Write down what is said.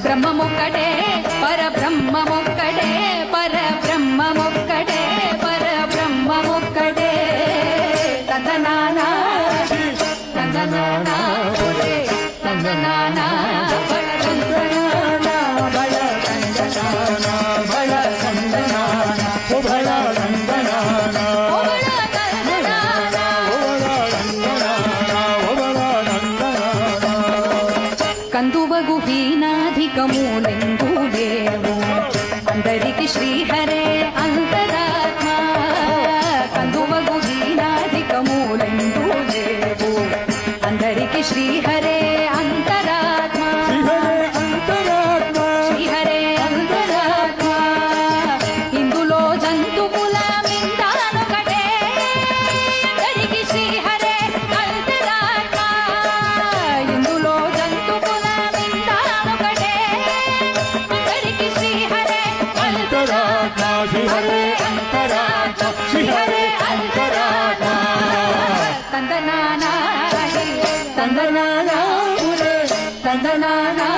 బ్రహ్మమొక్కటే పరబ్రహ్మమొక్కటే పరబ్రహ్మమొక్కటే పరబ్రహ్మమొక్కటే తందనానా తందనానా తందనానా బళ తందనానా బళ తందనానా బళ తందనానా ఓ బళ తందనానా ఓ బళ తందనానా ఓ బళ తందనానా ఓ బళ తందనానా కందువగు హీనాధికములెందు లేవు అందరికి శ్రీహరే అంతరాత్మ కందువగు హీనాధికములెందు లేవు అందరికి శ్రీహరే అంతరాత్మ శ్రీహరే అంతరాత్మ ఇందులో జంతువుల మిందానొకటే అందరికి శ్రీహరే అంతరాత్మ ఇందులో జంతువుల మిందానొకటే అందరికి శ్రీహరే అంతరాత్మ శ్రీహరే అంతరాత్మ శ్రీహరే అంతరాత్మ తందనానా తందనానా తందనానా